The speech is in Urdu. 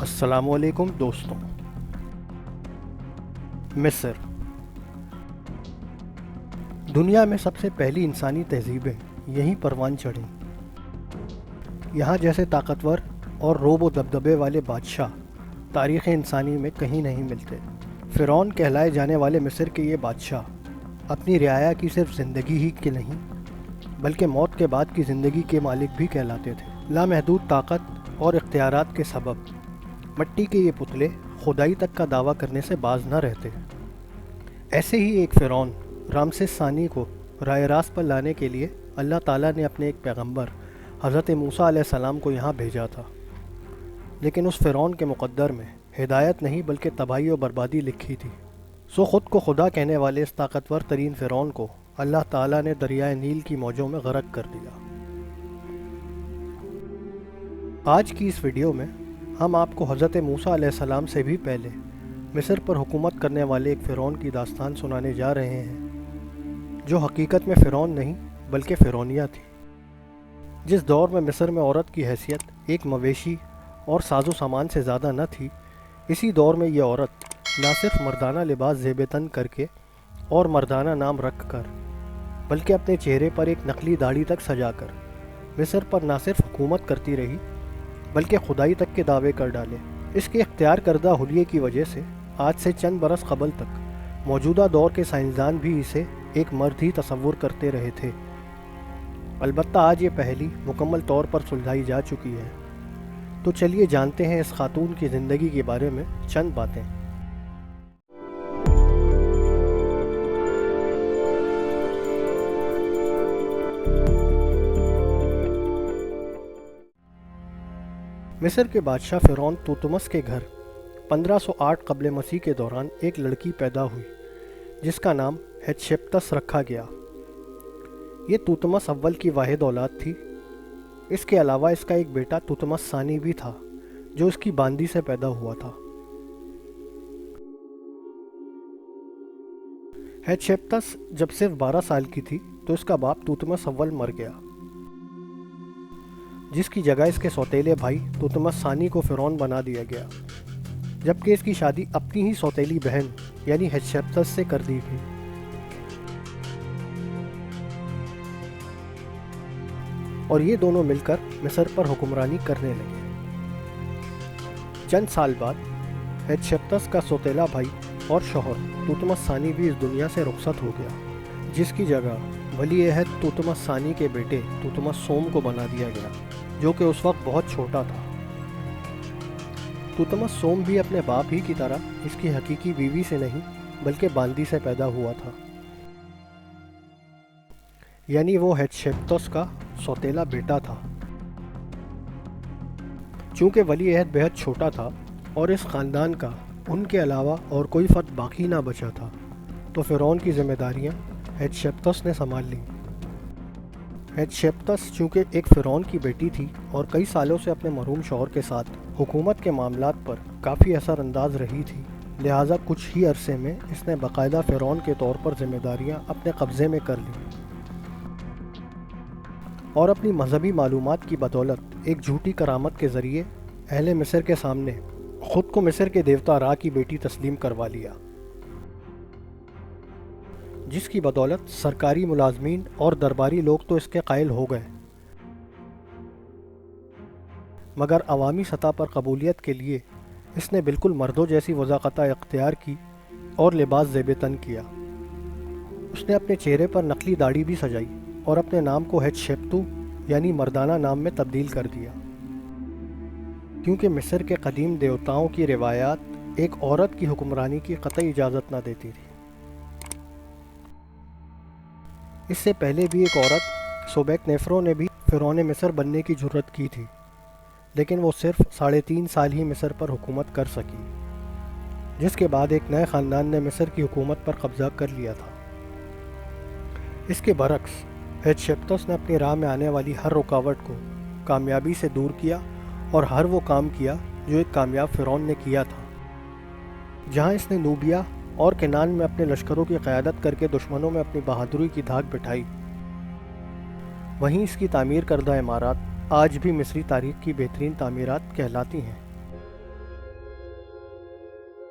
السلام علیکم دوستوں۔ مصر دنیا میں سب سے پہلی انسانی تہذیبیں یہیں پروان چڑھیں۔ یہاں جیسے طاقتور اور روب و دبدبے والے بادشاہ تاریخ انسانی میں کہیں نہیں ملتے۔ فرعون کہلائے جانے والے مصر کے یہ بادشاہ اپنی رعایا کی صرف زندگی ہی کے نہیں بلکہ موت کے بعد کی زندگی کے مالک بھی کہلاتے تھے۔ لامحدود طاقت اور اختیارات کے سبب مٹی کے یہ پتلے خدائی تک کا دعویٰ کرنے سے باز نہ رہتے۔ ایسے ہی ایک فرعون رامسس ثانی کو راہ راست پر لانے کے لیے اللہ تعالیٰ نے اپنے ایک پیغمبر حضرت موسیٰ علیہ السلام کو یہاں بھیجا تھا، لیکن اس فرعون کے مقدر میں ہدایت نہیں بلکہ تباہی و بربادی لکھی تھی۔ سو خود کو خدا کہنے والے اس طاقتور ترین فرعون کو اللہ تعالیٰ نے دریائے نیل کی موجوں میں غرق کر دیا۔ آج کی اس ویڈیو میں ہم آپ کو حضرت موسیٰ علیہ السلام سے بھی پہلے مصر پر حکومت کرنے والے ایک فرعون کی داستان سنانے جا رہے ہیں، جو حقیقت میں فرعون نہیں بلکہ فرعونیہ تھی۔ جس دور میں مصر میں عورت کی حیثیت ایک مویشی اور ساز و سامان سے زیادہ نہ تھی، اسی دور میں یہ عورت نہ صرف مردانہ لباس زیب تن کر کے اور مردانہ نام رکھ کر بلکہ اپنے چہرے پر ایک نقلی داڑھی تک سجا کر مصر پر نہ صرف حکومت کرتی رہی بلکہ خدائی تک کے دعوے کر ڈالے۔ اس کے اختیار کردہ حلیے کی وجہ سے آج سے چند برس قبل تک موجودہ دور کے سائنسدان بھی اسے ایک مرد ہی تصور کرتے رہے تھے۔ البتہ آج یہ پہلی مکمل طور پر سلجھائی جا چکی ہے۔ تو چلیے جانتے ہیں اس خاتون کی زندگی کے بارے میں چند باتیں۔ مصر کے بادشاہ فرعون توتمس کے گھر 1508 قبل مسیح کے دوران ایک لڑکی پیدا ہوئی جس کا نام ہتشپست رکھا گیا۔ یہ توتمس اول کی واحد اولاد تھی۔ اس کے علاوہ اس کا ایک بیٹا توتمس ثانی بھی تھا جو اس کی باندی سے پیدا ہوا تھا۔ ہتشپست جب صرف 12 سال کی تھی تو اس کا باپ توتمس اول مر گیا، جس کی جگہ اس کے سوتیلے بھائی توتمس ثانی کو فرعون بنا دیا گیا، جبکہ اس کی شادی اپنی ہی سوتیلی بہن یعنی ہتشپست سے کر دی گئی۔ اور یہ دونوں مل کر مصر پر حکمرانی کرنے لگے۔ چند سال بعد ہتشپست کا سوتیلا بھائی اور شوہر توتمس ثانی بھی اس دنیا سے رخصت ہو گیا، جس کی جگہ ولی عہد توتمس ثانی کے بیٹے توتمس سوم کو بنا دیا گیا، جو کہ اس وقت بہت چھوٹا تھا۔ توتمس سوم بھی اپنے باپ ہی کی طرح اس کی حقیقی بیوی سے نہیں بلکہ باندی سے پیدا ہوا تھا، یعنی وہ ہتشپست کا سوتیلا بیٹا تھا۔ چونکہ ولی عہد بہت چھوٹا تھا اور اس خاندان کا ان کے علاوہ اور کوئی فرد باقی نہ بچا تھا، تو فرعون کی ذمہ داریاں ہتشپست نے سنبھال لیں۔ ہتشپست چونکہ ایک فرعون کی بیٹی تھی اور کئی سالوں سے اپنے مرحوم شوہر کے ساتھ حکومت کے معاملات پر کافی اثر انداز رہی تھی، لہٰذا کچھ ہی عرصے میں اس نے باقاعدہ فرعون کے طور پر ذمہ داریاں اپنے قبضے میں کر لیں اور اپنی مذہبی معلومات کی بدولت ایک جھوٹی کرامت کے ذریعے اہل مصر کے سامنے خود کو مصر کے دیوتا را کی بیٹی تسلیم کروا لیا، جس کی بدولت سرکاری ملازمین اور درباری لوگ تو اس کے قائل ہو گئے، مگر عوامی سطح پر قبولیت کے لیے اس نے بالکل مردوں جیسی وضاقتہ اختیار کی اور لباس زیب تن کیا۔ اس نے اپنے چہرے پر نقلی داڑھی بھی سجائی اور اپنے نام کو ہتشپتو یعنی مردانہ نام میں تبدیل کر دیا، کیونکہ مصر کے قدیم دیوتاؤں کی روایات ایک عورت کی حکمرانی کی قطعی اجازت نہ دیتی تھی۔ اس سے پہلے بھی ایک عورت سوبیک نیفرو نے بھی فرعون مصر بننے کی جرت کی تھی، لیکن وہ صرف 3.5 سال ہی مصر پر حکومت کر سکی، جس کے بعد ایک نئے خاندان نے مصر کی حکومت پر قبضہ کر لیا تھا۔ اس کے برعکس ہتشپست نے اپنی راہ میں آنے والی ہر رکاوٹ کو کامیابی سے دور کیا اور ہر وہ کام کیا جو ایک کامیاب فرعون نے کیا تھا۔ جہاں اس نے نوبیا اور کنان میں اپنے لشکروں کی قیادت کر کے دشمنوں میں اپنی بہادری کی دھاک بٹھائی، وہیں اس کی تعمیر کردہ عمارات آج بھی مصری تاریخ کی بہترین تعمیرات کہلاتی ہیں۔